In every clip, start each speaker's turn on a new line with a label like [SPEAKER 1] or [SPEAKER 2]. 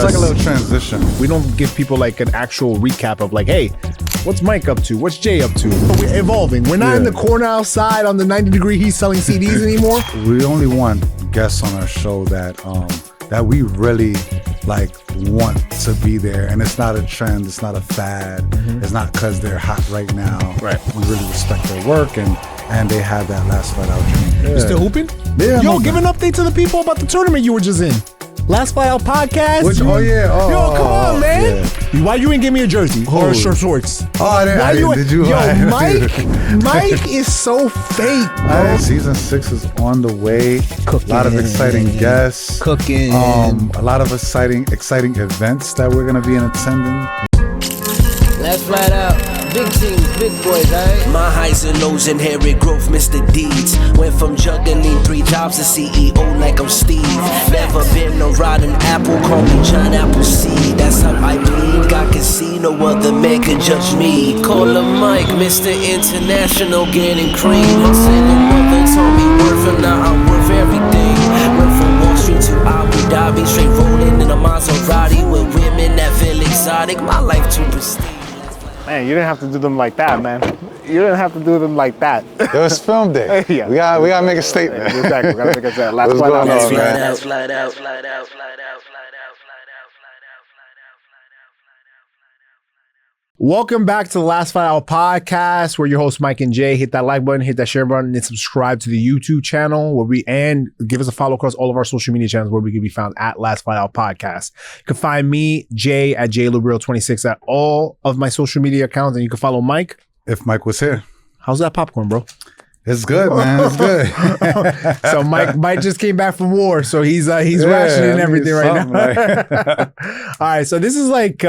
[SPEAKER 1] like a little transition.
[SPEAKER 2] We don't give people like an actual recap of like, hey, what's Mike up to? What's Jay up to? But we're evolving. We're not in the corner outside on the 90-degree heat selling CDs anymore.
[SPEAKER 1] We only want guests on our show that that we really like want to be there, and it's not a trend, it's not a fad, it's not because they're hot right now.
[SPEAKER 2] Right.
[SPEAKER 1] We really respect their work, and they have that last fight out dream.
[SPEAKER 2] You still hooping?
[SPEAKER 1] Yeah.
[SPEAKER 2] Yo, give an update to the people about the tournament you were just in. Last Fight Out podcast. Yo, come on, man.
[SPEAKER 1] Yeah.
[SPEAKER 2] Why you ain't give me a jersey or shorts?
[SPEAKER 1] Oh, I didn't. Did you?
[SPEAKER 2] Yo, Mike is so fake, bro.
[SPEAKER 1] Season 6 is on the way.
[SPEAKER 2] Cooking.
[SPEAKER 1] A lot of exciting guests.
[SPEAKER 2] Cooking.
[SPEAKER 1] A lot of exciting events that we're gonna be in attendance.
[SPEAKER 3] Let's flat out. Big teams, big boys, right?
[SPEAKER 4] My highs and lows, inherit growth, Mr. Deeds. Went from juggling 3 jobs to CEO like I'm Steve. Never been a rotten apple, call me John Appleseed. That's how I bleed. God can see no other man can judge me. Call him Mike, Mr. International, getting cream. Single mother told me worth, and now I'm worth everything. Went from Wall Street to Abu Dhabi, straight rolling in a Maserati with women that feel exotic. My life too pristine.
[SPEAKER 2] Man, you didn't have to do them like that, man. You didn't have to do them like that.
[SPEAKER 1] It was film day.
[SPEAKER 2] Yeah.
[SPEAKER 1] We gotta make a statement.
[SPEAKER 2] Exactly. We gotta make a statement.
[SPEAKER 1] What's going on, man?
[SPEAKER 4] Flat out.
[SPEAKER 2] Welcome back to the Last Fight Out podcast. We're your hosts, Mike and Jay. Hit that like button, hit that share button, and subscribe to the YouTube channel and give us a follow across all of our social media channels where we can be found at Last Fight Out Podcast. You can find me, Jay, at JLubril26 at all of my social media accounts, and you can follow Mike.
[SPEAKER 1] If Mike was here.
[SPEAKER 2] How's that popcorn, bro?
[SPEAKER 1] It's good, man. It's good.
[SPEAKER 2] So Mike just came back from war, so he's rationing everything right now. All right, so this is like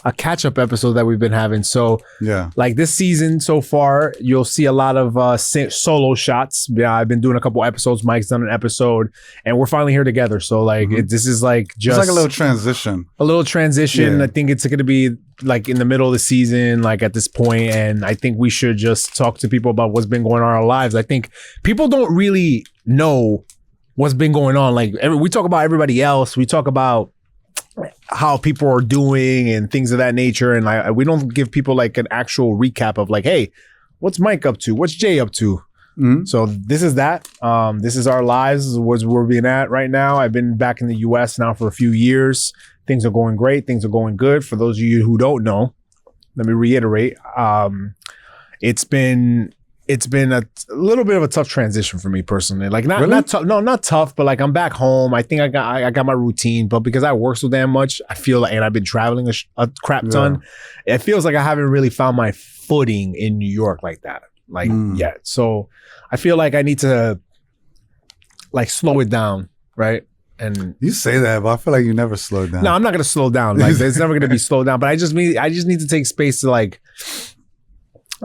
[SPEAKER 2] a catch-up episode that we've been having. So like this season so far, you'll see a lot of solo shots. Yeah, I've been doing a couple episodes. Mike's done an episode, and we're finally here together. So like this is like just
[SPEAKER 1] it's like a little transition.
[SPEAKER 2] Yeah. I think it's going to be like in the middle of the season, like at this point, and I think we should just talk to people about what's been going on in our lives. I think people don't really know what's been going on. Like we talk about everybody else. We talk about how people are doing and things of that nature, and we don't give people like an actual recap of like, hey, what's Mike up to? What's Jay up to? So this is that. This is our lives. This is where we're being at right now. I've been back in the US now for a few years. Things are going great. Things are going good. For those of you who don't know, let me reiterate. It's been a little bit of a tough transition for me personally. Like not tough, but like I'm back home. I think I got my routine, but because I work so damn much, I feel like, and I've been traveling a crap ton. It feels like I haven't really found my footing in New York like that, yet. So I feel like I need to like slow it down, right? And
[SPEAKER 1] you say that, but I feel like you never slow down.
[SPEAKER 2] No, I'm not gonna slow down. Like it's never gonna be slowed down. But I just need to take space to like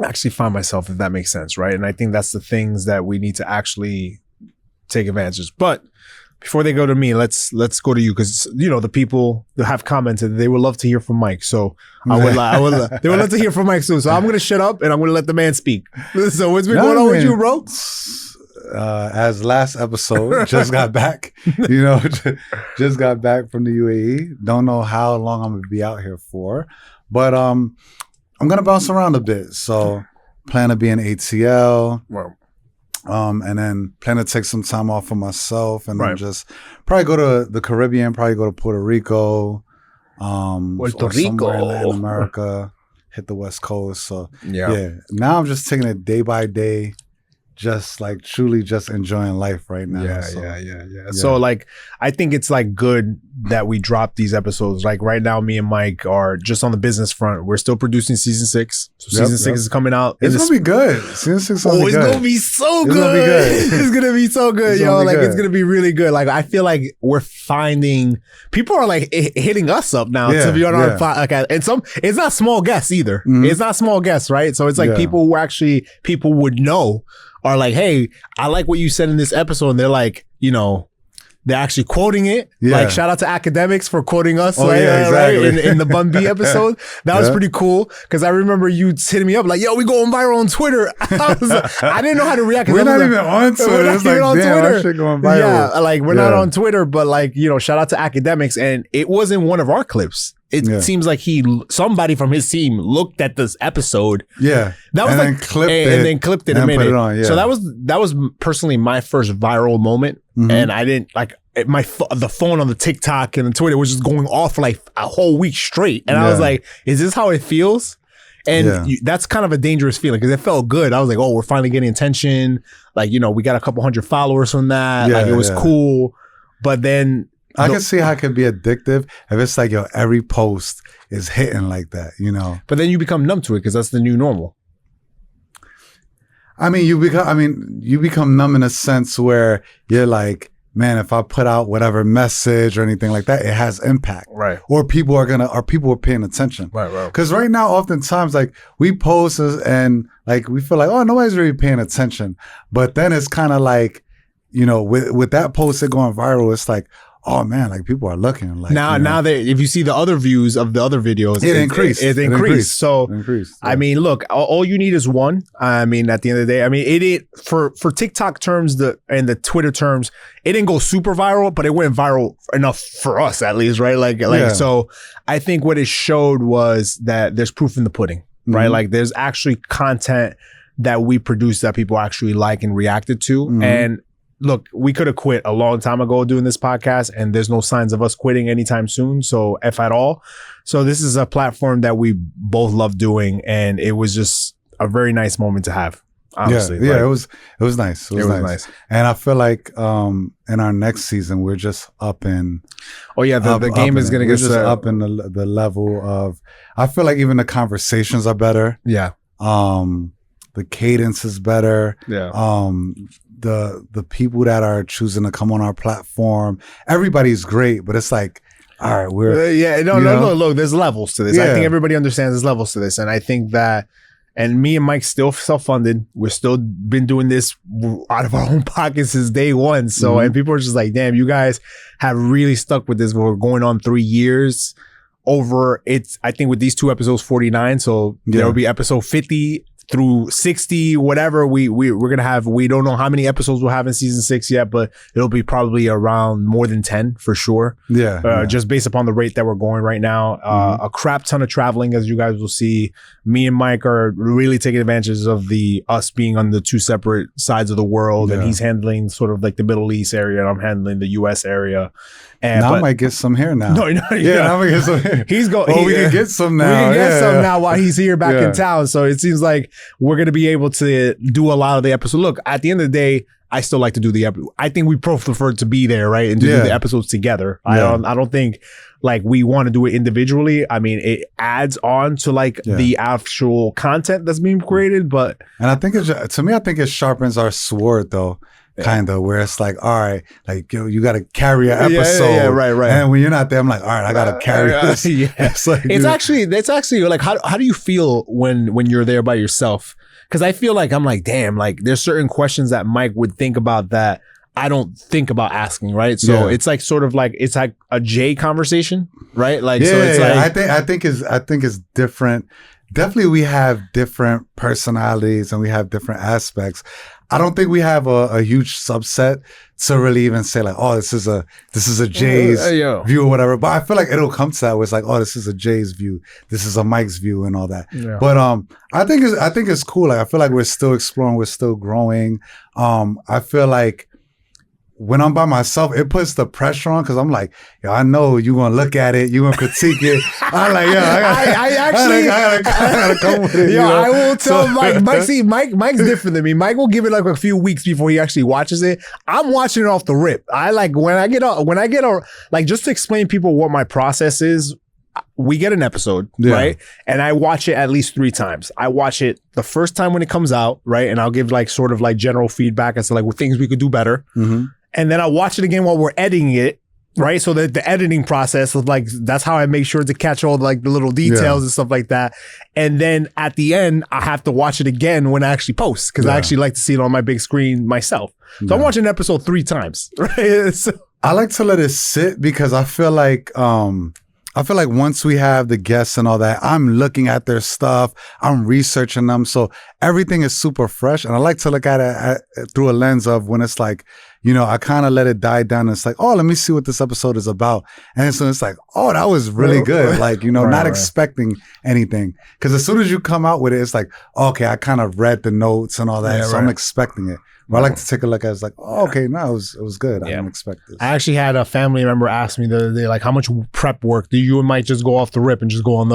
[SPEAKER 2] actually find myself, if that makes sense, right? And I think that's the things that we need to actually take advantage. But before they go to me, let's go to you, because you know the people that have commented they would love to hear from Mike. So they would love to hear from Mike soon. So I'm gonna shut up and I'm gonna let the man speak. So what's been going on with you, bro?
[SPEAKER 1] As last episode, just got back, just got back from the UAE. Don't know how long I'm gonna be out here for, but I'm gonna bounce around a bit. So plan to be in ATL, and then plan to take some time off for myself, and then just probably go to the Caribbean, probably go to Puerto Rico,
[SPEAKER 2] Puerto Rico,
[SPEAKER 1] somewhere in Latin America, hit the West Coast. So yeah, now I'm just taking it day by day. Just like truly just enjoying life right now.
[SPEAKER 2] Yeah. So like, I think it's like good that we drop these episodes. Like right now, me and Mike are just on the business front. We're still producing season 6. So season 6 is coming out.
[SPEAKER 1] It's gonna be good. Season 6 is gonna be good.
[SPEAKER 2] It's gonna be so good. It's gonna be so good, yo. Like it's gonna be really good. Like I feel like we're finding people are like hitting us up now to be on our podcast. And it's not small guests either. It's not small guests, right? So it's like people who actually people would know are like, hey, I like what you said in this episode. And they're like, they're actually quoting it.
[SPEAKER 1] Yeah.
[SPEAKER 2] Like shout out to academics for quoting us,
[SPEAKER 1] Oh,
[SPEAKER 2] right?
[SPEAKER 1] yeah, exactly.
[SPEAKER 2] Right? In the Bun B episode. That was
[SPEAKER 1] Yeah.
[SPEAKER 2] pretty cool because I remember you hitting me up like, yo, we going viral on Twitter. I didn't know how to react.
[SPEAKER 1] We're not even on Twitter.
[SPEAKER 2] We're not
[SPEAKER 1] It's
[SPEAKER 2] even
[SPEAKER 1] like,
[SPEAKER 2] on
[SPEAKER 1] damn,
[SPEAKER 2] Twitter.
[SPEAKER 1] our shit going viral.
[SPEAKER 2] Yeah, like we're not
[SPEAKER 1] Yeah.
[SPEAKER 2] on Twitter, but like, you know, shout out to academics. And it wasn't one of our clips. It seems like somebody from his team looked at this episode.
[SPEAKER 1] Yeah.
[SPEAKER 2] That was
[SPEAKER 1] and
[SPEAKER 2] like,
[SPEAKER 1] then clipped
[SPEAKER 2] and then clipped it
[SPEAKER 1] and
[SPEAKER 2] a minute.
[SPEAKER 1] put it on, yeah.
[SPEAKER 2] So that was personally my first viral moment, and I didn't like the phone on the TikTok and the Twitter was just going off for like a whole week straight, and I was like, "Is this how it feels?" And that's kind of a dangerous feeling because it felt good. I was like, "Oh, we're finally getting attention." Like, you know, we got a couple hundred followers from that.
[SPEAKER 1] Yeah,
[SPEAKER 2] like, it was
[SPEAKER 1] yeah.
[SPEAKER 2] cool, but then
[SPEAKER 1] I can see how it could be addictive if it's like, yo, every post is hitting like that, you know?
[SPEAKER 2] But then you become numb to it because that's the new normal.
[SPEAKER 1] I mean, you become numb in a sense where you're like, man, if I put out whatever message or anything like that, it has impact.
[SPEAKER 2] Right.
[SPEAKER 1] Or people are paying attention.
[SPEAKER 2] Right.
[SPEAKER 1] Because right now, oftentimes, like we post and like we feel like, oh, nobody's really paying attention. But then it's kind of like, you know, with that post it going viral, it's like, oh man, like people are looking. Like
[SPEAKER 2] now that if you see the other views of the other videos,
[SPEAKER 1] it increased.
[SPEAKER 2] It increased. So
[SPEAKER 1] yeah.
[SPEAKER 2] I mean, look, all you need is one. I mean, at the end of the day, I mean, it for TikTok terms, and the Twitter terms, it didn't go super viral, but it went viral enough for us at least, right? Like so. I think what it showed was that there's proof in the pudding, right? Like there's actually content that we produce that people actually like and reacted to, and. Look, we could have quit a long time ago doing this podcast, and there's no signs of us quitting anytime soon. So, if at all. So, this is a platform that we both love doing, and it was just a very nice moment to have. Honestly,
[SPEAKER 1] yeah, it was nice. It was nice. And I feel like in our next season, we're just up in.
[SPEAKER 2] Oh yeah, the game is going to get
[SPEAKER 1] just up in the level of. I feel like even the conversations are better.
[SPEAKER 2] Yeah.
[SPEAKER 1] The cadence is better.
[SPEAKER 2] Yeah.
[SPEAKER 1] The people that are choosing to come on our platform, everybody's great, but it's like, all right, we're
[SPEAKER 2] look, there's levels to this. I think everybody understands there's levels to this, and I think that, and me and Mike still self-funded. We're still been doing this out of our own pockets since day one. So, and people are just like, damn, you guys have really stuck with this. We're going on 3 years over. I think with these 2 episodes, 49. So there will be episode 50. Through 60, whatever we're gonna have. We don't know how many episodes we'll have in season 6 yet, but it'll be probably around more than 10 for sure. Just based upon the rate that we're going right now. A crap ton of traveling, as you guys will see. Me and Mike are really taking advantage of us being on the 2 separate sides of the world, and he's handling sort of like the Middle East area, and I'm handling the US area. And
[SPEAKER 1] I might get some here now.
[SPEAKER 2] No,
[SPEAKER 1] I'm gonna get some here.
[SPEAKER 2] He's going.
[SPEAKER 1] Oh, we can get some now.
[SPEAKER 2] We can get some now while he's here back in town. So it seems like we're gonna be able to do a lot of the episodes. Look, at the end of the day, I still like to do the episode. I think we prefer to be there, right, and to do the episodes together. I don't think like we want to do it individually. I mean, it adds on to like the actual content that's being created, but
[SPEAKER 1] and I think I think it sharpens our sword though. Kind of where it's like, all right, like you got to carry an episode,
[SPEAKER 2] right.
[SPEAKER 1] And when you're not there, I'm like, all right, I got to carry this.
[SPEAKER 2] It's actually like how do you feel when you're there by yourself? Because I feel like I'm like, damn, like there's certain questions that Mike would think about that I don't think about asking, right? So it's like sort of like it's like a Jay conversation, right? Like so it's like
[SPEAKER 1] I think it's different. Definitely, we have different personalities and we have different aspects. I don't think we have a huge subset to really even say like, oh, this is a Jay's view or whatever. But I feel like it'll come to that where it's like, oh, this is a Jay's view, this is a Mike's view, and all that. Yeah. But I think it's cool. Like I feel like we're still exploring, we're still growing. I feel like when I'm by myself, it puts the pressure on because I'm like, yo, I know you're gonna look at it, you're gonna critique it. I'm like, yo, I gotta come with it.
[SPEAKER 2] Yo, I will tell Mike's different than me. Mike will give it like a few weeks before he actually watches it. I'm watching it off the rip. I like when I get like just to explain people what my process is. We get an episode, right? And I watch it at least 3 times. I watch it the first time when it comes out, right? And I'll give like sort of like general feedback as to like what things we could do better. And then I'll watch it again while we're editing it, right? So that the editing process of like, that's how I make sure to catch all like the little details and stuff like that. And then at the end, I have to watch it again when I actually post because I actually like to see it on my big screen myself. So I'm watching an episode 3 times, right?
[SPEAKER 1] I like to let it sit because I feel like once we have the guests and all that, I'm looking at their stuff, I'm researching them, so everything is super fresh. And I like to look at it through a lens of when it's like, you know, I kind of let it die down. And it's like, oh, let me see what this episode is about. And so it's like, oh, that was really good. Like, you know, not expecting anything. Because as soon as you come out with it, it's like, okay, I kind of read the notes and all that, so I'm expecting it. But I like to take a look at it. It's like, oh, okay, no, it was good. I didn't expect this.
[SPEAKER 2] I actually had a family member ask me the other day, like, how much prep work do you and Mike just go off the rip and just go on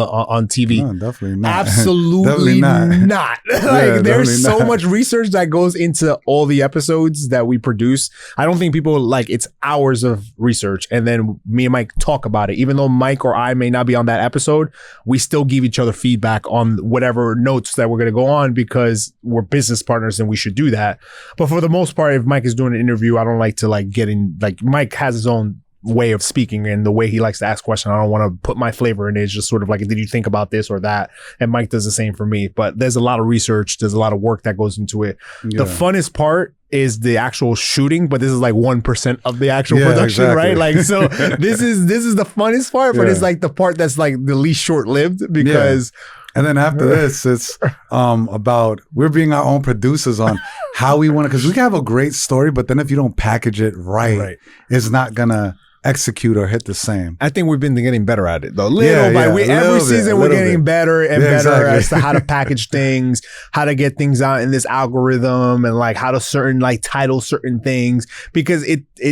[SPEAKER 2] TV?
[SPEAKER 1] No, definitely not.
[SPEAKER 2] Absolutely not. Like, there's so
[SPEAKER 1] not.
[SPEAKER 2] much research that goes into all the episodes that we produce. I don't think people like it's hours of research, and then me and Mike talk about it. Even though Mike or I may not be on that episode, we still give each other feedback on whatever notes that we're going to go on because we're business partners and we should do that. But for the most part, if Mike is doing an interview, I don't like to like get in, like Mike has his own way of speaking and the way he likes to ask questions. I don't want to put my flavor in it. It's just sort of like, did you think about this or that? And Mike does the same for me. But there's a lot of research. There's a lot of work that goes into it. Yeah. The funnest part is the actual shooting, but this is like 1% of the actual production, right? Like, so this is the funnest part, but it's like the part that's like the least short-lived because
[SPEAKER 1] and then after this, it's about we're being our own producers on how we want to, because we can have a great story, but then if you don't package it right. It's not gonna execute or hit the same.
[SPEAKER 2] I think we've been getting better at it though. Every season we're getting better and better as to how to package things, how to get things out in this algorithm, and like how to title certain things, because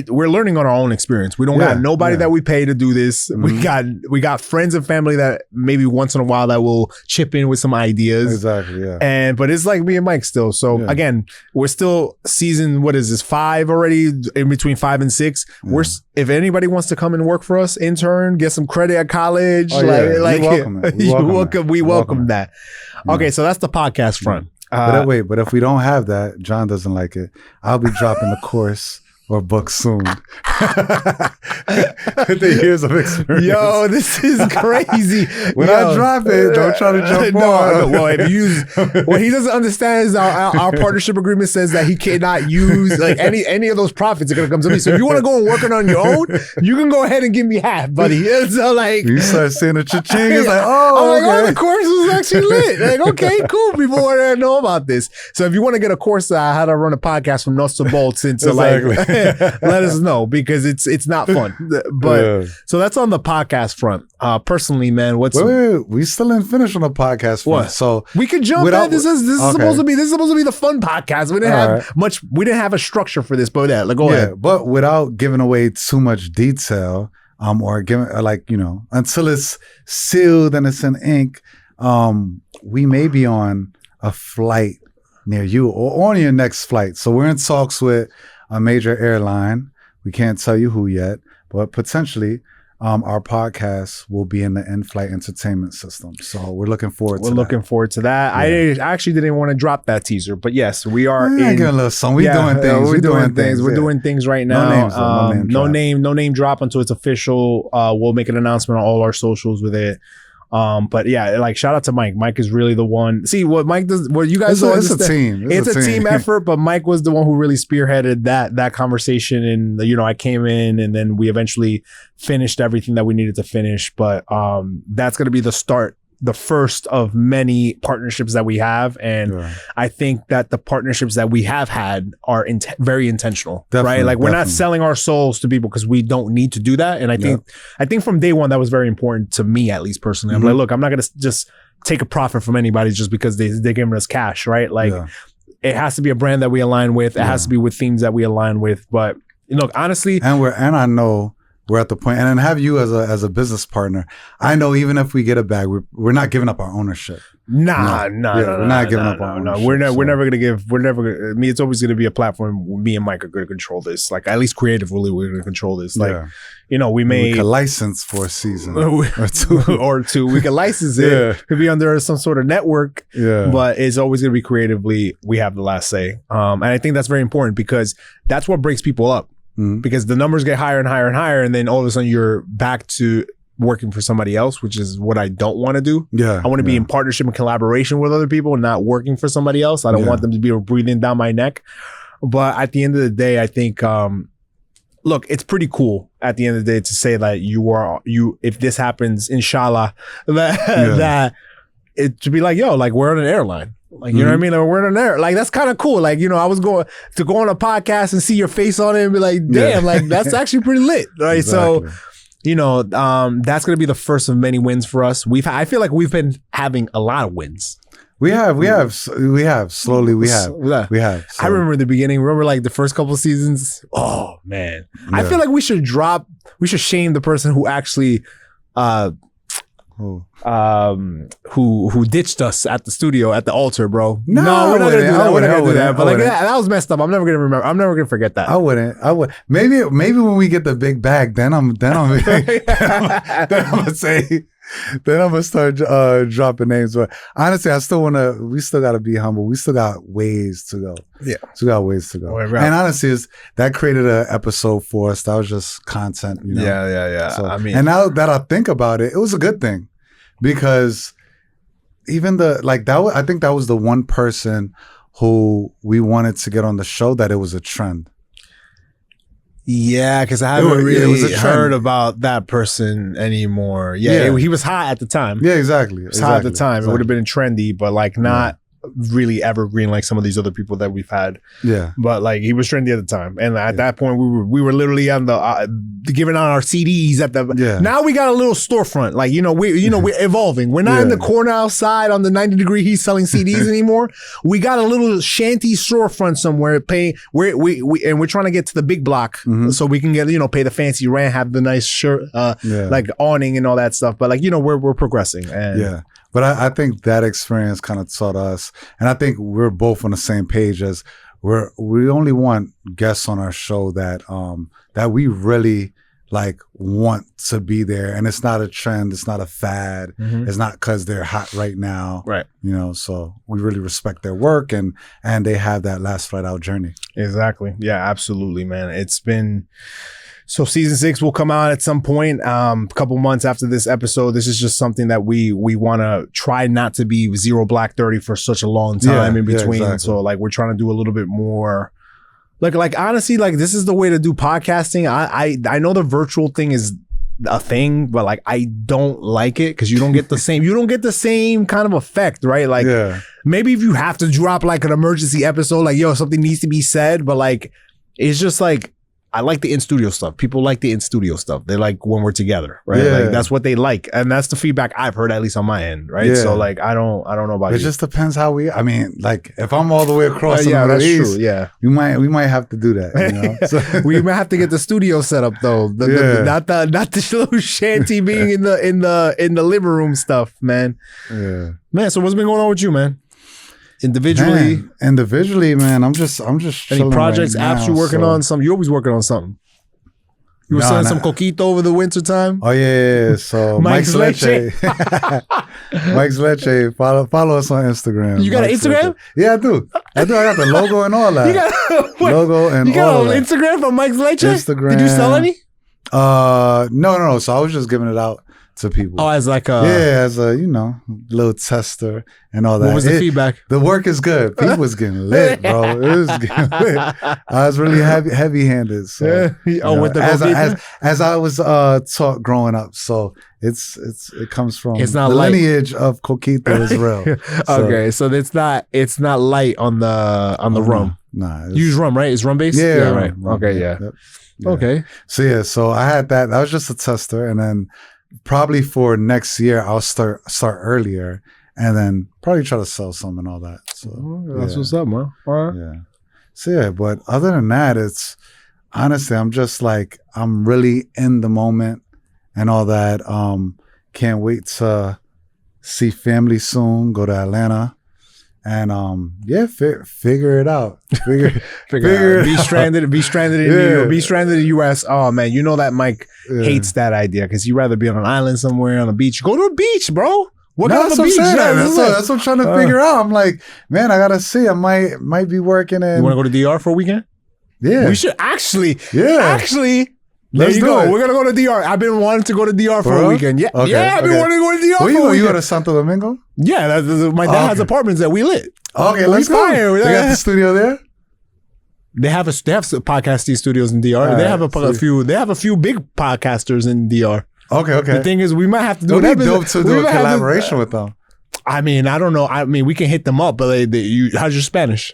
[SPEAKER 2] we're learning on our own experience. We don't got nobody that we pay to do this. Mm-hmm. We got friends and family that maybe once in a while that will chip in with some ideas.
[SPEAKER 1] Exactly. Yeah.
[SPEAKER 2] But it's like me and Mike still. So again, we're still season, what is this, 5 already, in between 5 and 6. Yeah. If anybody wants to come and work for us, intern, get some credit at college, we welcome it. We welcome that. Yeah. Okay, so that's the podcast front.
[SPEAKER 1] But if we don't have that, John doesn't like it. I'll be dropping the course or book soon. The years of experience.
[SPEAKER 2] Yo, this is crazy.
[SPEAKER 1] When I drop it, don't try to jump on.
[SPEAKER 2] Well, what he doesn't understand is our partnership agreement says that he cannot use like any of those profits are gonna come to me. So if you want to go and work it on your own, you can go ahead and give me half, buddy. So like
[SPEAKER 1] you start seeing the cha-ching, it's like, oh,
[SPEAKER 2] the course was actually lit. Like, okay, cool. People want to know about this. So if you want to get a course on how to run a podcast from nuts to bolts into let us know, because it's not fun. But so that's on the podcast front. Personally, man, wait,
[SPEAKER 1] we still didn't finish on the podcast front.
[SPEAKER 2] What? So we could jump in. This is supposed to be the fun podcast. We didn't have much. We didn't have a structure for this, but go ahead.
[SPEAKER 1] But without giving away too much detail, or giving until it's sealed and it's in ink, we may be on a flight near you or on your next flight. So we're in talks with a major airline. We can't tell you who yet, but potentially our podcast will be in the in-flight entertainment system. So we're looking forward to that.
[SPEAKER 2] We're looking forward to that. Yeah. I actually didn't want to drop that teaser, but yes, we are
[SPEAKER 1] getting a little song. We're doing things.
[SPEAKER 2] We're doing things. We're doing things right now. No name drop until it's official. We'll make an announcement on all our socials with it. But yeah, like shout out to Mike. Mike is really the one. See what Mike does. What you guys
[SPEAKER 1] it's a team.
[SPEAKER 2] It's a team effort. But Mike was the one who really spearheaded that conversation. And I came in, and then we eventually finished everything that we needed to finish. But that's going to be the start, the first of many partnerships that we have. And I think that the partnerships that we have had are very intentional, right? Like we're not selling our souls to people because we don't need to do that. And I think from day one, that was very important to me, at least personally. I'm like, look, I'm not going to just take a profit from anybody just because they're giving us cash, right? Like it has to be a brand that we align with. It has to be with themes that we align with. But look, honestly,
[SPEAKER 1] and I know we're at the point, and then have you as a business partner. I know even if we get a bag, we're not giving up our ownership.
[SPEAKER 2] No,
[SPEAKER 1] we're not giving up our ownership.
[SPEAKER 2] We're never gonna give. It's always gonna be a platform. Me and Mike are gonna control this. Like at least creatively, we're gonna control this. Like we could
[SPEAKER 1] license for a season or two.
[SPEAKER 2] We could license it. It could be under some sort of network. But it's always gonna be creatively. We have the last say. And I think that's very important because that's what breaks people up. Because the numbers get higher and higher and higher, and then all of a sudden you're back to working for somebody else, which is what I don't want to do. I want to be in partnership and collaboration with other people, not working for somebody else. I don't want them to be breathing down my neck. But at the end of the day, I think look, it's pretty cool at the end of the day to say that if this happens, inshallah, that it to be like, yo, like we're on an airline. Like, you know what I mean? Like, we're in an air. Like, that's kind of cool. Like, I was going to go on a podcast and see your face on it and be like, damn, like that's actually pretty lit. Right.
[SPEAKER 1] Exactly.
[SPEAKER 2] So, that's going to be the first of many wins for us. I feel like we've been having a lot of wins.
[SPEAKER 1] We have slowly. We have.
[SPEAKER 2] I remember in the beginning. Remember like the first couple of seasons. Oh man, I feel like we should shame the person who actually, who ditched us at the studio at the altar, bro. No, we're not gonna do that. We're not gonna do that. But like that was messed up. I'm never gonna remember. I'm never gonna forget that.
[SPEAKER 1] I would. Maybe when we get the big bag, then I'm gonna say. Then I'm gonna start dropping names. But honestly, we still gotta be humble. We still got ways to go.
[SPEAKER 2] Yeah.
[SPEAKER 1] Still got ways to go. And honestly, that created an episode for us. That was just content,
[SPEAKER 2] Yeah.
[SPEAKER 1] So, and now that I think about it, it was a good thing. Because even I think that was the one person who we wanted to get on the show that it was a trend.
[SPEAKER 2] Yeah, because I haven't really heard about that person anymore. Yeah, he was hot at the time.
[SPEAKER 1] Yeah, exactly.
[SPEAKER 2] It was hot at the time. It would have been trendy, but like not really evergreen like some of these other people that we've had.
[SPEAKER 1] Yeah,
[SPEAKER 2] but like he was trendy at the time, and at that point we were literally on the giving out our CDs at the. Yeah. Now we got a little storefront. Like we're evolving. We're not in the corner outside on the 90-degree heat selling CDs anymore. We got a little shanty storefront somewhere. We're trying to get to the big block so we can get pay the fancy rent, have the nice shirt, like awning and all that stuff. But like we're progressing. And
[SPEAKER 1] But I think that experience kind of taught us, and I think we're both on the same page as we only want guests on our show that we really like want to be there, and it's not a trend, it's not a fad, it's not because they're hot right now,
[SPEAKER 2] right?
[SPEAKER 1] So we really respect their work, and they have that last flight out journey.
[SPEAKER 2] Exactly. Yeah, absolutely, man. It's been. So season 6 will come out at some point, a couple months after this episode. This is just something that we want to try not to be 0 Black 30 for such a long time in between. Exactly. So like we're trying to do a little bit more. Like honestly, like this is the way to do podcasting. I know the virtual thing is a thing, but like I don't like it because you don't get the same kind of effect, right? Like maybe if you have to drop like an emergency episode, like something needs to be said, but like it's just like. I like the in-studio stuff. People like the in-studio stuff. They like when we're together, right?
[SPEAKER 1] Yeah.
[SPEAKER 2] Like that's what they like. And that's the feedback I've heard, at least on my end, right? Yeah. So like I don't know about you.
[SPEAKER 1] It just depends how like if I'm all the way across the Middle East, we might have to do that,
[SPEAKER 2] So we might have to get the studio set up though. Not the little shanty being in the living room stuff, man.
[SPEAKER 1] Yeah.
[SPEAKER 2] Man, so what's been going on with you, man? Individually,
[SPEAKER 1] man, I'm just
[SPEAKER 2] any projects,
[SPEAKER 1] right
[SPEAKER 2] apps you're working on? You're always working on something. You were selling some coquito over the winter time.
[SPEAKER 1] Oh yeah. So Mike's Leche. Mike's Leche. Follow us on Instagram.
[SPEAKER 2] You got an Instagram?
[SPEAKER 1] Leche. Yeah, I do. I got the logo and all that.
[SPEAKER 2] You got
[SPEAKER 1] logo and all that.
[SPEAKER 2] You got an Instagram for Mike's Leche?
[SPEAKER 1] Instagram.
[SPEAKER 2] Did you sell any?
[SPEAKER 1] No. So I was just giving it out to people.
[SPEAKER 2] Oh, as like
[SPEAKER 1] as a little tester and all that.
[SPEAKER 2] What was the feedback?
[SPEAKER 1] The work is good. People was getting lit, bro. It was getting lit. I was really heavy handed. So,
[SPEAKER 2] with the
[SPEAKER 1] as I was taught growing up. So it comes from
[SPEAKER 2] the
[SPEAKER 1] lineage of coquito is real.
[SPEAKER 2] Okay, so it's not light on the rum.
[SPEAKER 1] Nah,
[SPEAKER 2] you use rum, right? It's rum based.
[SPEAKER 1] Yeah,
[SPEAKER 2] right.
[SPEAKER 1] Rum.
[SPEAKER 2] Okay, yeah.
[SPEAKER 1] Yep.
[SPEAKER 2] Okay.
[SPEAKER 1] So I had that. That was just a tester, and then. Probably for next year, I'll start earlier, and then probably try to sell some and all that. So
[SPEAKER 2] that's what's up, man. All right.
[SPEAKER 1] Yeah. So but other than that, it's honestly, I'm just like I'm really in the moment and all that. Can't wait to see family soon. Go to Atlanta. And figure it out. Figure it out.
[SPEAKER 2] Be stranded in New York. Be stranded in the US. Oh man, you know that Mike hates that idea because he'd rather be on an island somewhere on a beach. Go to a beach, bro. What kind of a beach?
[SPEAKER 1] That's what I'm trying to figure out. I'm like, man, I gotta see. I might be working in.
[SPEAKER 2] You want to go to DR for a weekend?
[SPEAKER 1] Yeah,
[SPEAKER 2] we should actually.
[SPEAKER 1] There
[SPEAKER 2] you go. We're gonna go to DR. I've been wanting to go to DR for a weekend. Yeah,
[SPEAKER 1] okay,
[SPEAKER 2] I've been wanting to go to DR.
[SPEAKER 1] Where you go to Santo Domingo?
[SPEAKER 2] Yeah, my dad has apartments that we lit.
[SPEAKER 1] Okay, let's go. They got the studio there.
[SPEAKER 2] They have some podcasting studios in DR.
[SPEAKER 1] All
[SPEAKER 2] they
[SPEAKER 1] right,
[SPEAKER 2] have a few big podcasters in DR.
[SPEAKER 1] Okay.
[SPEAKER 2] The thing is, we might have to do
[SPEAKER 1] It'd be dope to do a collaboration with them.
[SPEAKER 2] I mean, I don't know. I mean, we can hit them up, but how's your Spanish?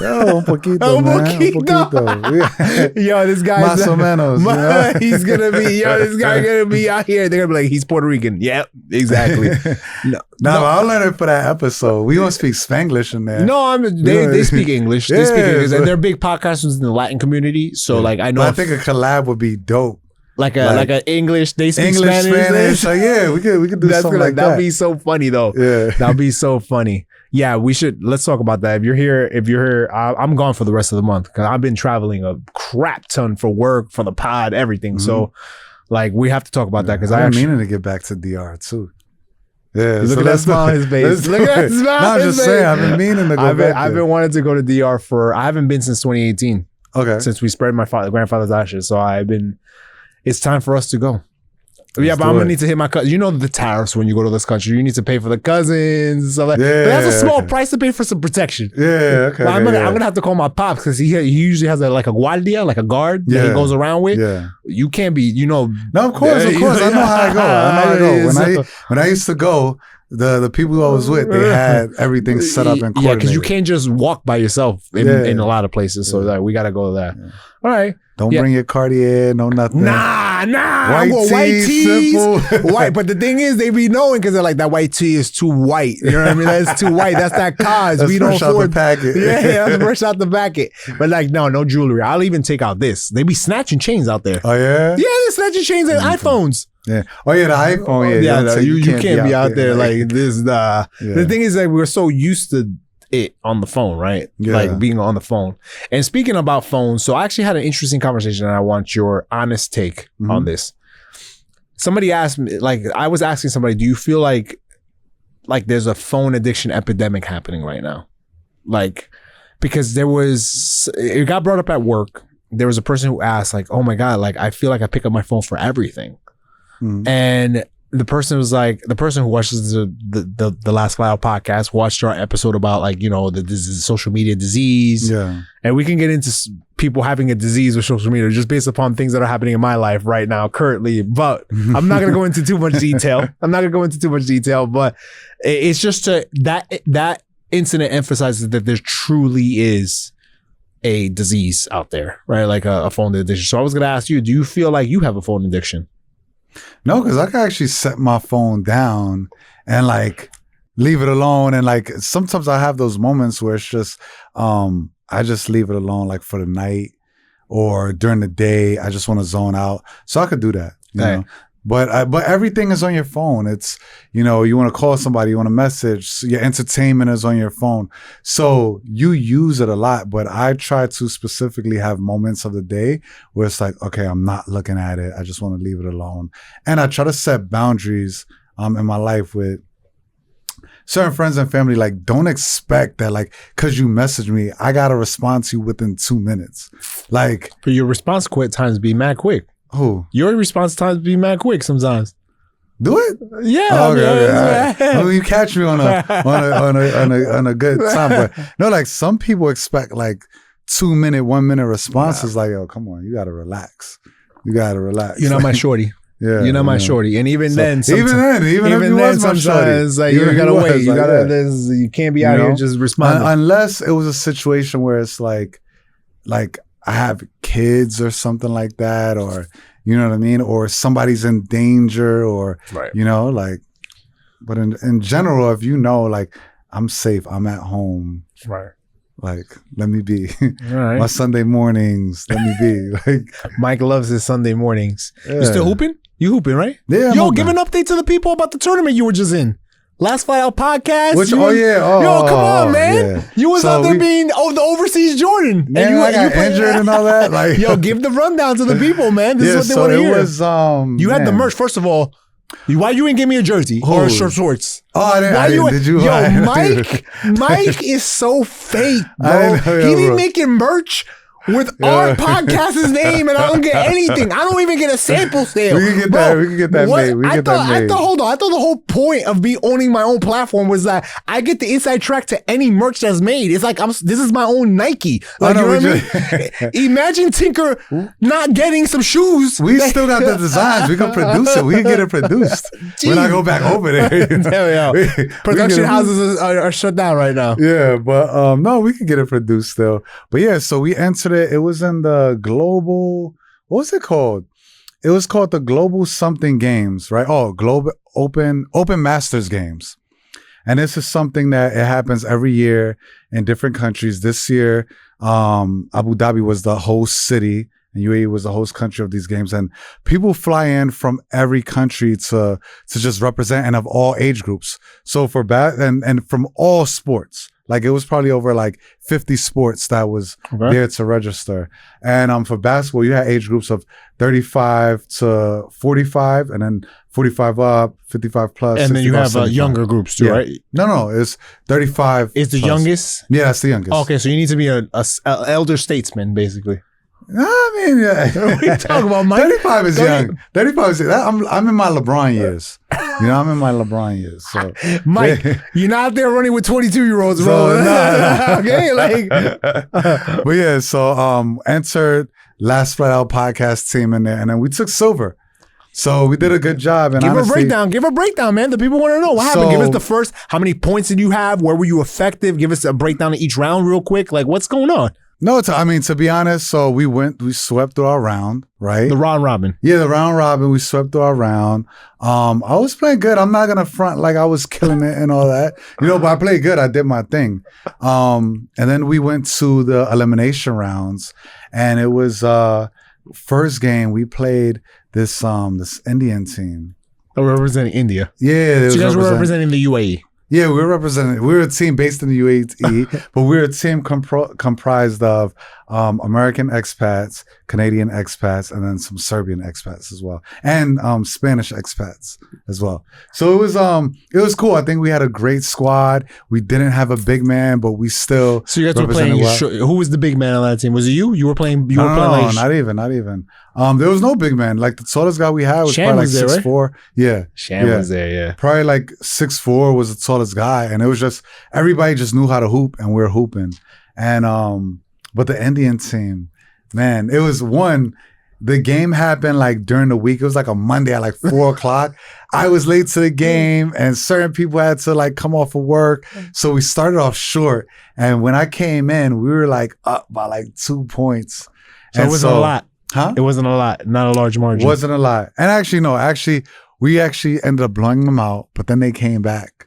[SPEAKER 1] Yo, un poquito, man. Un poquito.
[SPEAKER 2] Yo, this guy's
[SPEAKER 1] Más o menos. You know?
[SPEAKER 2] He's gonna be. Yo, this guy gonna be out here. They're gonna be like, he's Puerto Rican. Yep, exactly.
[SPEAKER 1] No, I'll learn it for that episode. We gonna speak Spanglish in there.
[SPEAKER 2] No, they speak English. They speak English,
[SPEAKER 1] so-
[SPEAKER 2] and they're big podcasters in the Latin community. So like, I know.
[SPEAKER 1] But I think a collab would be dope.
[SPEAKER 2] Like a English. They speak
[SPEAKER 1] English,
[SPEAKER 2] Spanish.
[SPEAKER 1] So yeah, we could do something like that.
[SPEAKER 2] That'd be so funny though.
[SPEAKER 1] Yeah.
[SPEAKER 2] That'd be so funny. Yeah, we should. Let's talk about that. If you're here, I'm gone for the rest of the month because I've been traveling a crap ton for work, for the pod, everything. So, like, we have to talk about that because
[SPEAKER 1] I'm meaning to get back to DR too. Yeah,
[SPEAKER 2] look at that smile on his face. Look at that smile.
[SPEAKER 1] No, I'm just saying, I've been meaning to go back.
[SPEAKER 2] I've been wanting to go to DR I haven't been since 2018.
[SPEAKER 1] Okay,
[SPEAKER 2] since we spread my grandfather's ashes. So it's time for us to go.
[SPEAKER 1] Let's
[SPEAKER 2] but I'm gonna need to hit my cousin. You know the tariffs when you go to this country. You need to pay for the cousins and stuff like that. But that's a small price to pay for some protection.
[SPEAKER 1] Yeah, okay.
[SPEAKER 2] But I'm gonna have to call my pops because he usually has a guardia, like a guard that he goes around with.
[SPEAKER 1] Yeah.
[SPEAKER 2] You can't be,
[SPEAKER 1] No, of course. I know how I go. When I used to go, the people I was with, they had everything set up and coordinated.
[SPEAKER 2] Yeah, because you can't just walk by yourself in a lot of places. So like, we gotta go to that. All right.
[SPEAKER 1] Don't bring your Cartier, no nothing.
[SPEAKER 2] Nah. I want white tees. White. But the thing is, they be knowing because they're like, that white tee is too white. You know what I mean? That's too white. That's that cause.
[SPEAKER 1] That's
[SPEAKER 2] we don't
[SPEAKER 1] fresh out the packet.
[SPEAKER 2] Yeah, that's fresh out the packet. But like, no jewelry. I'll even take out this. They be snatching chains out there.
[SPEAKER 1] Oh, yeah?
[SPEAKER 2] Yeah, they're snatching chains and iPhones.
[SPEAKER 1] Yeah. Oh, yeah, the iPhone.
[SPEAKER 2] Yeah, you can't be out there like this. The thing is that we're so used to it on the phone, right?
[SPEAKER 1] Yeah.
[SPEAKER 2] Like being on the phone. And speaking about phones, so I actually had an interesting conversation and I want your honest take on this. Somebody asked me, like, I was asking somebody, do you feel like there's a phone addiction epidemic happening right now? Like, because it got brought up at work. There was a person who asked, like, oh my God, like, I feel like I pick up my phone for everything. And the person was like, the person who watches the Last File podcast watched our episode about like, the social media disease. Yeah. And we can get into people having a disease with social media just based upon things that are happening in my life right now currently. But I'm not going to go into too much detail. But it's just that incident emphasizes that there truly is a disease out there, right? Like a phone addiction. So I was going to ask you, do you feel like you have a phone addiction?
[SPEAKER 1] No, because I can actually set my phone down and like leave it alone. And like sometimes I have those moments where it's just I just leave it alone like for the night or during the day. I just want to zone out. So I could do that, you know. But everything is on your phone. It's, you want to call somebody, you want to message, your entertainment is on your phone. So you use it a lot, but I try to specifically have moments of the day where it's like, okay, I'm not looking at it. I just want to leave it alone. And I try to set boundaries in my life with certain friends and family. Like, don't expect that, like, because you message me, I got to respond to you within 2 minutes. Like,
[SPEAKER 2] but your response times be mad quick.
[SPEAKER 1] Who?
[SPEAKER 2] Your response times be mad quick sometimes.
[SPEAKER 1] Do it?
[SPEAKER 2] Yeah.
[SPEAKER 1] Oh, okay. You catch me on a good time, but no, like some people expect like 2 minute, 1 minute responses. Like, yo, come on, you gotta relax. You're
[SPEAKER 2] not my shorty.
[SPEAKER 1] Yeah,
[SPEAKER 2] you're not my shorty, and even then,
[SPEAKER 1] sometimes
[SPEAKER 2] like you gotta wait. You can't be out here just responding
[SPEAKER 1] unless it was a situation where it's like I have kids or something like that, or you know what I mean, or somebody's in danger, or like. But in general, if like I'm safe, I'm at home,
[SPEAKER 2] right?
[SPEAKER 1] Like, let me be.
[SPEAKER 2] Right.
[SPEAKER 1] My Sunday mornings, let me be. Like,
[SPEAKER 2] Mike loves his Sunday mornings.
[SPEAKER 1] Yeah.
[SPEAKER 2] You still hooping? You hooping, right?
[SPEAKER 1] Yeah.
[SPEAKER 2] Yo, give an update to the people about the tournament you were just in. Last Flight Out podcast.
[SPEAKER 1] Come
[SPEAKER 2] on, man. Yeah. You was out there being the overseas Jordan.
[SPEAKER 1] Man, and I got injured and all that. Like,
[SPEAKER 2] yo, give the rundown to the people, man. This is what they want to hear. You had the merch, first of all. Why you ain't give me a jersey or shorts?
[SPEAKER 1] Oh, I didn't. Did you?
[SPEAKER 2] Yo, Mike is so fake, bro. He be making merch with our podcast's name, and I don't get anything. I don't even get a sample sale.
[SPEAKER 1] We can get
[SPEAKER 2] Bro,
[SPEAKER 1] that. We can get that made. We
[SPEAKER 2] I
[SPEAKER 1] get that made.
[SPEAKER 2] thought the whole point of me owning my own platform was that I get the inside track to any merch that's made. It's like this is my own Nike. Like, you know what I mean? Imagine Tinker not getting some shoes.
[SPEAKER 1] We still got the designs. We can produce it. We can get it produced. When I go back over there, you know?
[SPEAKER 2] Production houses are shut down right now.
[SPEAKER 1] Yeah, but no, we can get it produced still. But yeah, so we entered it. It was in the global. What was it called? It was called the Global Something Games, right? Oh, Global Open Masters Games. And this is something that it happens every year in different countries. This year, Abu Dhabi was the host city. And UAE was the host country of these games, and people fly in from every country to just represent and of all age groups. So for and from all sports, like it was probably over like 50 sports that was there to register. And for basketball, you had age groups of 35 to 45, and then 45 up, 55 plus.
[SPEAKER 2] And then you have younger groups too, right?
[SPEAKER 1] No, it's 35.
[SPEAKER 2] Is the youngest?
[SPEAKER 1] Yeah, that's the youngest.
[SPEAKER 2] Okay, so you need to be a elder statesman, basically.
[SPEAKER 1] I mean, yeah.
[SPEAKER 2] What are you talking about, Mike?
[SPEAKER 1] 35 is young. 35 is I'm in my LeBron years. You know, I'm in my LeBron years. So
[SPEAKER 2] Mike, you're not out there running with 22-year-olds, bro.
[SPEAKER 1] So,
[SPEAKER 2] okay, like.
[SPEAKER 1] But yeah, so entered Last Flight Out podcast team in there, and then we took silver. So we did a good job. And
[SPEAKER 2] Give
[SPEAKER 1] honestly,
[SPEAKER 2] a breakdown, man. The people want to know what happened. Give us the first. How many points did you have? Where were you effective? Give us a breakdown of each round, real quick. Like, what's going on?
[SPEAKER 1] No, to be honest, so we swept through our round, right?
[SPEAKER 2] The round robin.
[SPEAKER 1] Yeah, the round robin. We swept through our round. I was playing good. I'm not gonna front like I was killing it and all that, you know. But I played good. I did my thing. And then we went to the elimination rounds, and it was first game we played this Indian team.
[SPEAKER 2] Oh, we're representing India.
[SPEAKER 1] Yeah,
[SPEAKER 2] so you guys were representing the UAE.
[SPEAKER 1] Yeah, we were a team based in the UAE, but we were a team comprised of American expats, Canadian expats, and then some Serbian expats as well, and Spanish expats as well. So it was cool. I think we had a great squad. We didn't have a big man, but we still.
[SPEAKER 2] So you guys were playing. Who was the big man on that team? Was it you? You were playing. You were playing.
[SPEAKER 1] No, not even. There was no big man. Like the tallest guy we had was probably like 6'4". Right? Yeah,
[SPEAKER 2] Sham was there. Yeah,
[SPEAKER 1] probably like 6'4" was the tallest guy, and it was just everybody just knew how to hoop, and we were hooping. And but the Indian team, man, it was the game happened like during the week. It was like a Monday at like 4:00. I was late to the game, and certain people had to like come off of work. So we started off short. And when I came in, we were like up by like 2 points.
[SPEAKER 2] So it wasn't a lot.
[SPEAKER 1] Huh?
[SPEAKER 2] It wasn't a lot. Not a large margin.
[SPEAKER 1] Wasn't a lot. And we actually ended up blowing them out, but then they came back.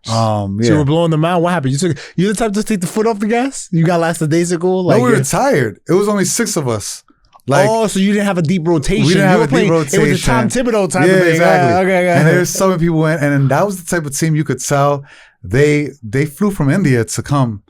[SPEAKER 1] Yeah.
[SPEAKER 2] So you were blowing them out. What happened? You the type to take the foot off the gas? You got lackadaisical?
[SPEAKER 1] No, we were tired. It was only 6 of us. Like,
[SPEAKER 2] so you didn't have a deep rotation.
[SPEAKER 1] We didn't have a deep rotation.
[SPEAKER 2] It was a Tom Thibodeau type of thing.
[SPEAKER 1] Exactly.
[SPEAKER 2] Okay.
[SPEAKER 1] And there's some people went, and then that was the type of team you could tell they flew from India to come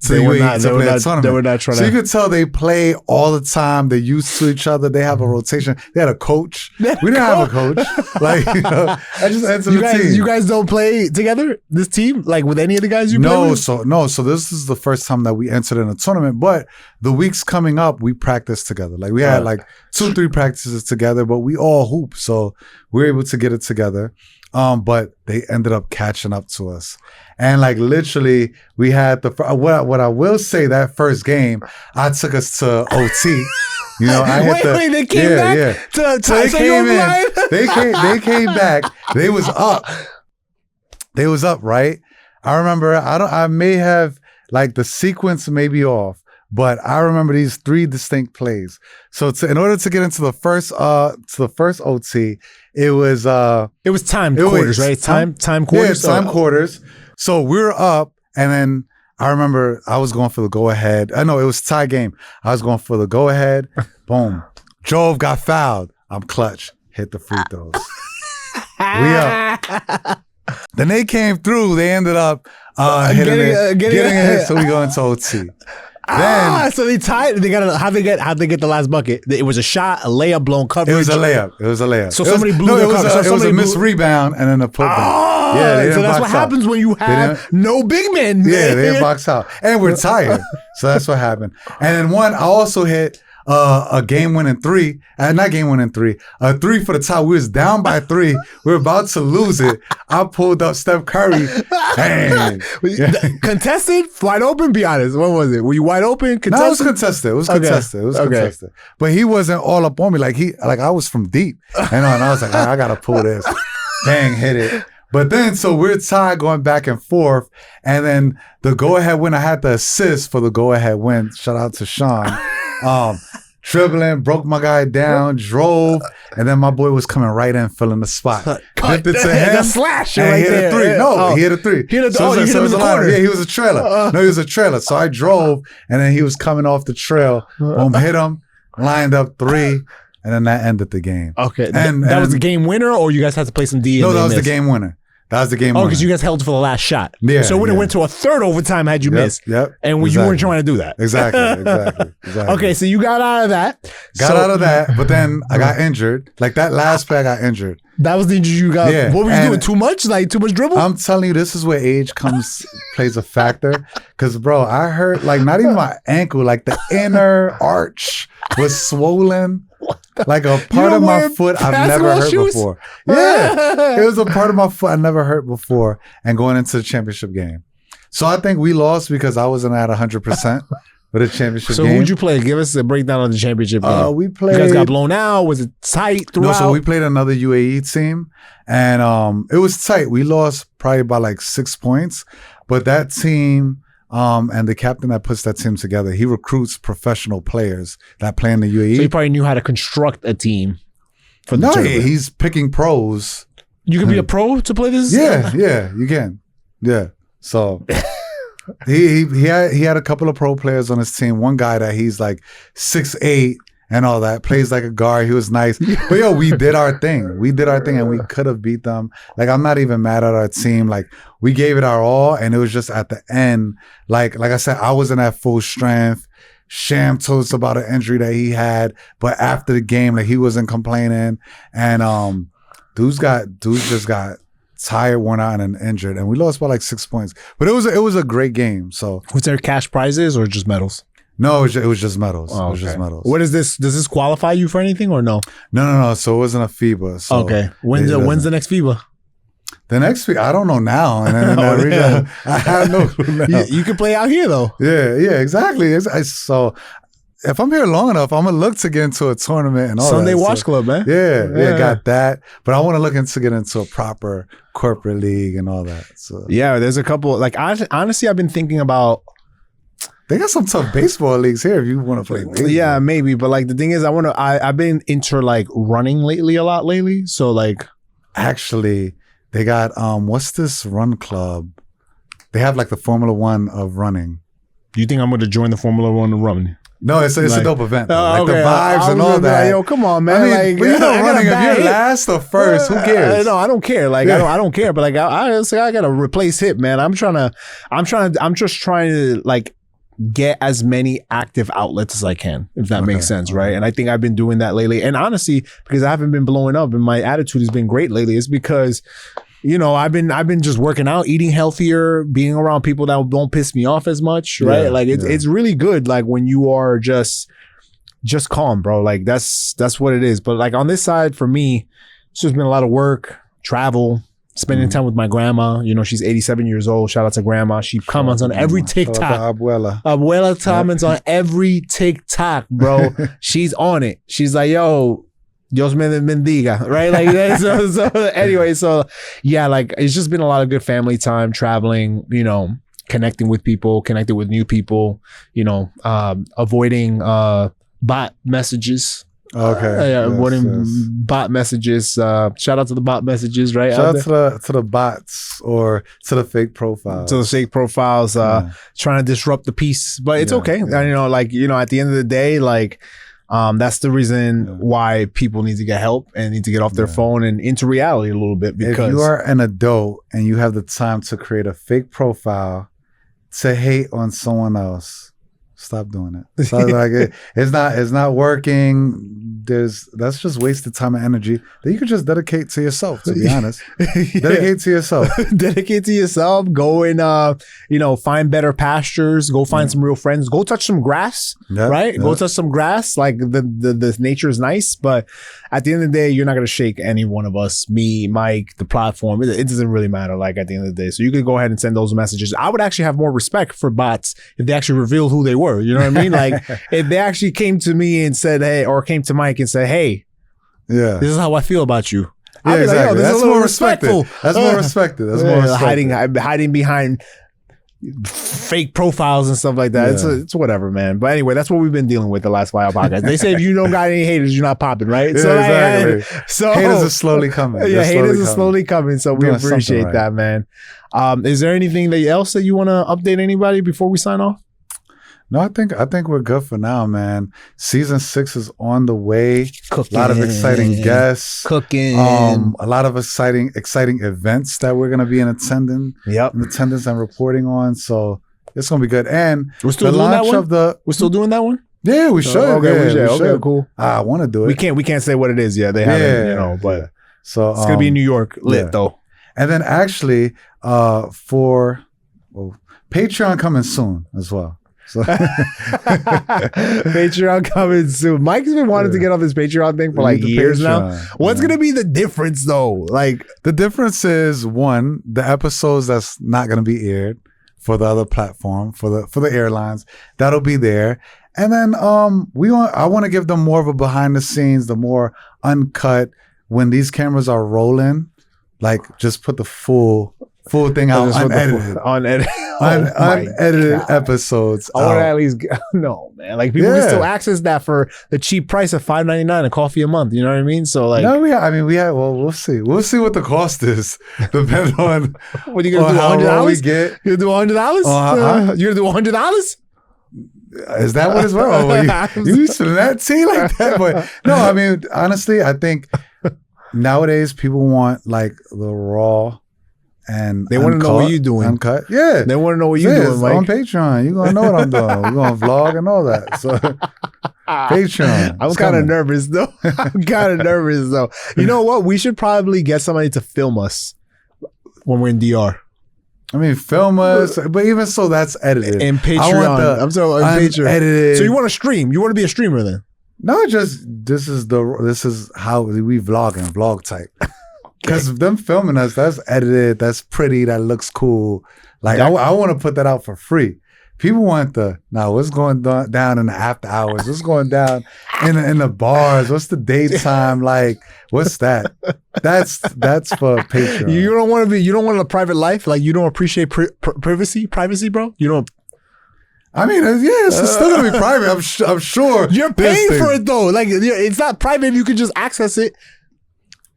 [SPEAKER 1] to the UAE to play a tournament.
[SPEAKER 2] They were not trying
[SPEAKER 1] so you could tell they play all the time. They're used to each other. They have a rotation. They had a coach. We didn't have a coach. Like, I just entered the team.
[SPEAKER 2] You guys don't play together, this team? Like with any of the guys you play with?
[SPEAKER 1] So this is the first time that we entered in a tournament. But the weeks coming up, we practiced together. Like we had like 2-3 practices together, but we all hoop. So we were able to get it together. But they ended up catching up to us. And like literally we had what I will say, that first game, I took us to OT. You know,
[SPEAKER 2] wait, they came back?
[SPEAKER 1] Yeah.
[SPEAKER 2] So they came in.
[SPEAKER 1] They came back. They was up, right? I remember, I may have, like the sequence may be off, but I remember these 3 distinct plays. So in order to get into the first OT, it was
[SPEAKER 2] time quarters, right? Time quarters.
[SPEAKER 1] Yeah, time quarters. So we were up, and then I remember I was going for the go ahead. I know it was tie game. I was going for the go ahead. Boom. Jove got fouled. I'm clutch. Hit the free throws. We up. Then they came through. They ended up getting a hit. So we go into OT.
[SPEAKER 2] So they tied. They got how'd they get the last bucket? It was a shot, a layup, blown coverage.
[SPEAKER 1] It was a layup.
[SPEAKER 2] So somebody blew the coverage.
[SPEAKER 1] It was a missed rebound and then a putback.
[SPEAKER 2] Yeah, so that's what happens when you have no big men.
[SPEAKER 1] Yeah, they didn't box out. And we're tired. So that's what happened. And then I also hit a game-winning three. Not game-winning three. A three for the tie. We was down by 3. We were about to lose it. I pulled up Steph Curry. Bang.
[SPEAKER 2] Contested? Wide open? Be honest. What was it? Were you wide open? Contested?
[SPEAKER 1] No, it was contested. It was contested. But he wasn't all up on me. Like I was from deep. And I was like, I got to pull this. Bang, hit it. But then, so we're tied going back and forth. And then the go-ahead win, I had the assist for the go-ahead win. Shout out to Sean. Dribbling, broke my guy down, drove, and then my boy was coming right in, filling the spot. Flipped it to him.
[SPEAKER 2] Slash
[SPEAKER 1] and
[SPEAKER 2] right
[SPEAKER 1] he hit
[SPEAKER 2] there.
[SPEAKER 1] a 3. No, he hit a 3.
[SPEAKER 2] He hit him in the corner.
[SPEAKER 1] Yeah, he was a trailer. No, he was a trailer. So I drove, and then he was coming off the trail. Boom, hit him, lined up 3, and then that ended the game.
[SPEAKER 2] Okay. And that was the game winner, or you guys had to play some D?
[SPEAKER 1] No, that was the game winner. That was the game winner.
[SPEAKER 2] Oh, because you guys held for the last shot.
[SPEAKER 1] Yeah.
[SPEAKER 2] So it would have went to a third overtime had you missed.
[SPEAKER 1] Yep.
[SPEAKER 2] And you weren't trying to do that.
[SPEAKER 1] Exactly.
[SPEAKER 2] Okay, so you got out of that.
[SPEAKER 1] Out of that, but then I got injured. Like that last play, I got injured.
[SPEAKER 2] That was the injury you got.
[SPEAKER 1] Yeah.
[SPEAKER 2] What were you doing? Too much? Like too much dribble?
[SPEAKER 1] I'm telling you, this is where age plays a factor. Because, bro, I hurt, like, not even my ankle, like the inner arch was swollen. Like a part of my foot I've never hurt before. Yeah. It was a part of my foot I never hurt before, and going into the championship game. So I think we lost because I wasn't at 100% for the championship game.
[SPEAKER 2] So who'd you play? Give us a breakdown of the championship game.
[SPEAKER 1] We played.
[SPEAKER 2] You guys got blown out? Was it tight throughout?
[SPEAKER 1] No, so we played another UAE team, and it was tight. We lost probably by like 6 points, but that team, and the captain that puts that team together, he recruits professional players that play in the UAE.
[SPEAKER 2] So he probably knew how to construct a team for the tournament.
[SPEAKER 1] He's picking pros.
[SPEAKER 2] You can be a pro to play this?
[SPEAKER 1] Yeah, you can. Yeah. So he had a couple of pro players on his team. One guy that he's like 6'8" and all that, plays like a guard. He was nice. But yo, we did our thing. And we could have beat them. Like, I'm not even mad at our team. Like, we gave it our all, and it was just at the end. Like I said, I wasn't at full strength. Sham told us about an injury that he had, but after the game, like, he wasn't complaining. And dudes just got tired, worn out, and injured. And we lost by like 6 points. But it was a great game. So
[SPEAKER 2] was there cash prizes or just medals?
[SPEAKER 1] No, it was just medals.
[SPEAKER 2] Oh,
[SPEAKER 1] it was just medals.
[SPEAKER 2] What is this? Does this qualify you for anything or no?
[SPEAKER 1] No. So it wasn't a FIBA. So
[SPEAKER 2] okay. When's the next FIBA?
[SPEAKER 1] The next week, I don't know now. And then in that region, I have no clue now.
[SPEAKER 2] You can play out here though.
[SPEAKER 1] Yeah, exactly. So if I'm here long enough, I'm gonna look to get into a tournament and all
[SPEAKER 2] Sunday
[SPEAKER 1] that.
[SPEAKER 2] Watch Club, man.
[SPEAKER 1] Yeah, got that. But I want to look into get into a proper corporate league and all that. So
[SPEAKER 2] yeah, there's a couple. Like, honestly, I've been thinking about.
[SPEAKER 1] They got some tough baseball leagues here if you want to play baseball.
[SPEAKER 2] Yeah, maybe. But like the thing is, I've been into like running a lot lately. So like,
[SPEAKER 1] actually, they got what's this run club? They have like the Formula One of running.
[SPEAKER 2] Do you think I'm going to join the Formula One of running?
[SPEAKER 1] No, it's a dope event.
[SPEAKER 2] Like
[SPEAKER 1] the vibes and all that.
[SPEAKER 2] Like, yo, come on, man.
[SPEAKER 1] I mean,
[SPEAKER 2] like,
[SPEAKER 1] you know, running, if you're last or first, who cares?
[SPEAKER 2] No, I don't care. Like, I don't care. But like, I gotta replace hip, man. I'm just trying to like get as many active outlets as I can, if that makes sense, right? And I think I've been doing that lately. And honestly, because I haven't been blowing up and my attitude has been great lately, it's because, you know, I've been just working out, eating healthier, being around people that don't piss me off as much, right?
[SPEAKER 1] Yeah,
[SPEAKER 2] like it's really good, like when you are just calm, bro. Like that's what it is. But like on this side, for me, it's just been a lot of work, travel, spending time with my grandma. You know, she's 87 years old. Shout out to grandma. She comments on every TikTok.
[SPEAKER 1] Shout out to Abuela.
[SPEAKER 2] Abuela comments on every TikTok, bro. She's on it. She's like, yo, Dios me bendiga, right? Like that. So anyway, so yeah, like it's just been a lot of good family time, traveling, you know, connecting with people, connecting with new people, you know, avoiding bot messages.
[SPEAKER 1] Okay.
[SPEAKER 2] Avoiding bot messages. Shout out to the bot messages, right?
[SPEAKER 1] Shout out to the bots or to the fake profiles.
[SPEAKER 2] To the fake profiles, trying to disrupt the peace. But it's okay. Yeah. And, you know, like, you know, at the end of the day, like, that's the reason why people need to get help and need to get off their phone and into reality a little bit. Because
[SPEAKER 1] if you are an adult and you have the time to create a fake profile to hate on someone else, Stop doing it. So like it's not working. That's just wasted time and energy that you could just dedicate to yourself, to be honest. Dedicate to yourself.
[SPEAKER 2] Dedicate to yourself. Go and find better pastures. Go find some real friends. Go touch some grass. Right? Go touch some grass. Like the nature is nice, but at the end of the day, you're not gonna shake any one of us, me, Mike, the platform. It doesn't really matter, like at the end of the day. So you could go ahead and send those messages. I would actually have more respect for bots if they actually revealed who they were. You know what I mean? Like if they actually came to me and said, hey, or came to Mike and said, hey, this is how I feel about you.
[SPEAKER 1] Yeah, exactly. That's more respectful. That's more respected. That's more respected.
[SPEAKER 2] Hiding behind fake profiles and stuff like that. Yeah. It's whatever, man. But anyway, that's what we've been dealing with the last while podcast. They say if you don't got any haters, you're not popping, right?
[SPEAKER 1] Yeah,
[SPEAKER 2] so
[SPEAKER 1] exactly. So haters are slowly coming.
[SPEAKER 2] Yeah, haters are slowly coming. So we appreciate that, man. Is there anything else that you want to update anybody before we sign off?
[SPEAKER 1] No, I think we're good for now, man. Season 6 is on the way.
[SPEAKER 2] Cooking.
[SPEAKER 1] A lot of exciting guests.
[SPEAKER 2] Cooking.
[SPEAKER 1] A lot of exciting events that we're gonna be in attendance and reporting on. So it's gonna be good. And
[SPEAKER 2] we're still doing that one? We're still doing that one?
[SPEAKER 1] Yeah, we should.
[SPEAKER 2] Okay,
[SPEAKER 1] we
[SPEAKER 2] should. Okay, cool.
[SPEAKER 1] I want to do it.
[SPEAKER 2] We can't say what it is yet. They haven't, but
[SPEAKER 1] so
[SPEAKER 2] it's gonna be in New York lit though.
[SPEAKER 1] And then actually for Patreon coming soon as well. So
[SPEAKER 2] Patreon coming soon. Mike's been wanting to get on this Patreon thing for like years now. What's gonna be the difference though? Like
[SPEAKER 1] the difference is one, the episodes that's not gonna be aired for the other platform, for the airlines, that'll be there. And then I want to give them more of a behind the scenes, the more uncut, when these cameras are rolling, like just put the full thing out unedited. Unedited episodes.
[SPEAKER 2] I want to at least no, man. Like people can still access that for the cheap price of $5.99 a coffee a month. You know what I mean? So like
[SPEAKER 1] we'll see. We'll see what the cost is. Depending on
[SPEAKER 2] what are you gonna do, $100? You're gonna do $100? You're gonna do $100?
[SPEAKER 1] Is that what it's worth? You used to that tea like that? But no, I mean, honestly, I think nowadays people want like the raw. And
[SPEAKER 2] they want to know what you're doing.
[SPEAKER 1] Uncut. Yeah.
[SPEAKER 2] They want to know what you're doing, Mike.
[SPEAKER 1] On Patreon. You're going to know what I'm doing. We're going to vlog and all that. So, Patreon.
[SPEAKER 2] I'm kind of nervous, though. You know what? We should probably get somebody to film us when we're in DR.
[SPEAKER 1] I mean, film us, but even so, that's edited.
[SPEAKER 2] And Patreon. I'm talking about Patreon. Edited. So you want to stream? You want to be a streamer then?
[SPEAKER 1] No, just this is how we vlog type. Because them filming us, that's edited, that's pretty, that looks cool. Like I want to put that out for free. People want what's going down in the after hours? What's going down in the bars? What's the daytime like? What's that? That's for Patreon.
[SPEAKER 2] You don't want a private life? Like you don't appreciate privacy, bro? You don't.
[SPEAKER 1] I mean, it's still gonna be private. I'm sure.
[SPEAKER 2] You're paying for it though. Like it's not private. You can just access it.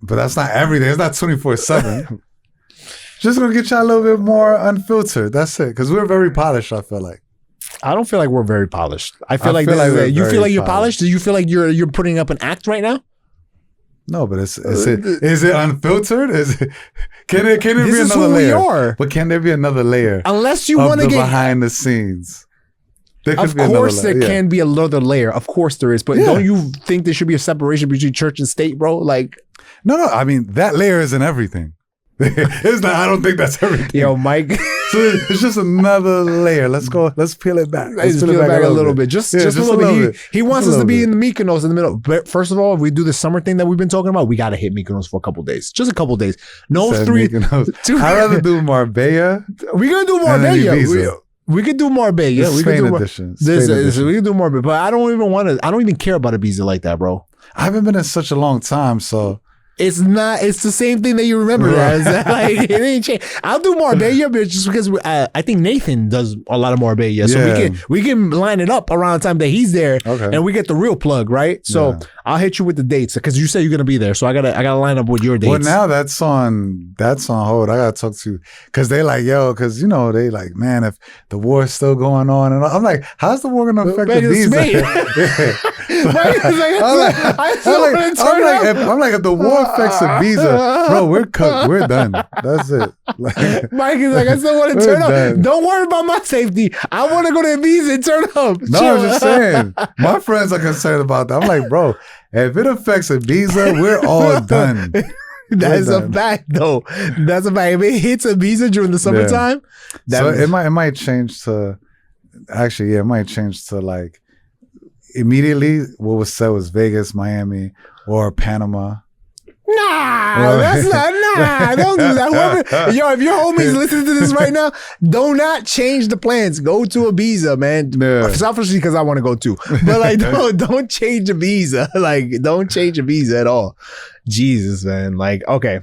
[SPEAKER 1] But that's not everything. It's not 24/7. Just gonna get y'all a little bit more unfiltered. That's it. Because we're very polished, I feel like.
[SPEAKER 2] I don't feel like we're very polished. I feel like you feel like you're polished. Do you feel like you're putting up an act right now?
[SPEAKER 1] No, but is it unfiltered? Can there be another layer? But can there be another layer?
[SPEAKER 2] Unless you want to get
[SPEAKER 1] behind the scenes.
[SPEAKER 2] Of course there can be another layer. Of course there is. But don't you think there should be a separation between church and state, bro? Like
[SPEAKER 1] No. I mean, that layer isn't everything. It's not. I don't think that's everything.
[SPEAKER 2] Yo, Mike.
[SPEAKER 1] So it's just another layer. Let's peel it back.
[SPEAKER 2] Let's peel it back a little bit. Just a little bit. He wants us to be in the Mykonos in the middle. But first of all, if we do the summer thing that we've been talking about, we got to hit Mykonos for a couple days. Just a couple days. No, 3.
[SPEAKER 1] I'd rather do Marbella.
[SPEAKER 2] We're going to do Marbella. We could do Marbella. We could do Marbella. But I don't even care about Ibiza like that, bro.
[SPEAKER 1] I haven't been in such a long time, so.
[SPEAKER 2] It's the same thing that you remember as. Like, it ain't changed. I'll do Marbella, but just because I think Nathan does a lot of Marbella. So we can line it up around the time that he's there and we get the real plug, right? So I'll hit you with the dates because you say you're gonna be there. So I gotta line up with your dates.
[SPEAKER 1] Well, now that's on hold. I gotta talk to because they like, because they like, man, if the war's still going on, and I'm like, how's the war gonna affect the visa? I'm like, if the war affects Ibiza, bro, we're cooked. We're done. That's it. Like,
[SPEAKER 2] Mike is like, I still want to turn up. Don't worry about my safety. I want to go to Ibiza and turn up.
[SPEAKER 1] No,
[SPEAKER 2] Chill.
[SPEAKER 1] I'm just saying. My friends are concerned about that. I'm like, bro, if it affects Ibiza, we're all done.
[SPEAKER 2] That's a fact, though. That's a fact. If it hits Ibiza during the summertime,
[SPEAKER 1] so it might change to. Actually, yeah, it might change to like immediately. What was said was Vegas, Miami, or Panama.
[SPEAKER 2] That's not. Don't do that. Whoever, yo, if your homies listening to this right now, do not change the plans. Go to Ibiza, man.
[SPEAKER 1] Yeah.
[SPEAKER 2] Selfishly, because I want to go too. But like, don't change Ibiza. Like, don't change Ibiza at all. Jesus, man. Like, okay.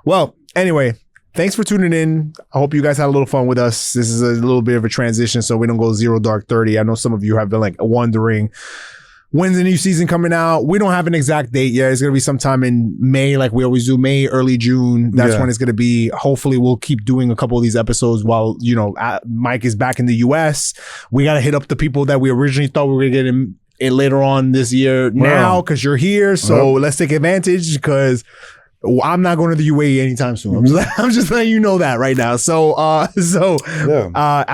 [SPEAKER 2] Well, anyway. Thanks for tuning in. I hope you guys had a little fun with us. This is a little bit of a transition, so we don't go 0 dark 30. I know some of you have been like wondering when's the new season coming out. We don't have an exact date yet. It's gonna be sometime in May, like we always do. May, early June. That's when it's gonna be. Hopefully, we'll keep doing a couple of these episodes while Mike is back in the U.S. We gotta hit up the people that we originally thought we were gonna get in later on this year. Now, because you're here, so let's take advantage because. I'm not going to the UAE anytime soon. I'm just letting you know that right now. So I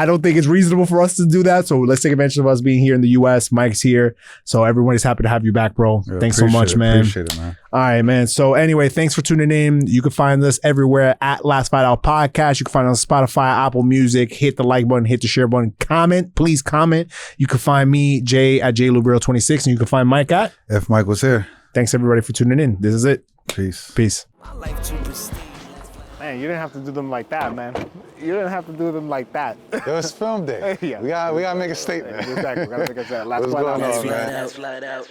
[SPEAKER 2] don't think it's reasonable for us to do that. So let's take advantage of us being here in the US. Mike's here. So everybody's happy to have you back, bro.
[SPEAKER 1] Yeah,
[SPEAKER 2] thanks so much, man.
[SPEAKER 1] Appreciate it, man.
[SPEAKER 2] All right, man. So anyway, thanks for tuning in. You can find us everywhere at Last Fight Out Podcast. You can find us on Spotify, Apple Music. Hit the like button, hit the share button. Comment, please comment. You can find me, Jay, at JLubero26, and you can find Mike at
[SPEAKER 1] If Mike was here.
[SPEAKER 2] Thanks everybody for tuning in. This is it.
[SPEAKER 1] Peace.
[SPEAKER 2] Man, you didn't have to do them like that, man. You didn't have to do them like that.
[SPEAKER 1] It was film day.
[SPEAKER 2] Yeah.
[SPEAKER 1] We gotta make a statement.
[SPEAKER 2] Exactly. We gotta make a statement.
[SPEAKER 1] What's going on, man?
[SPEAKER 4] Flat out.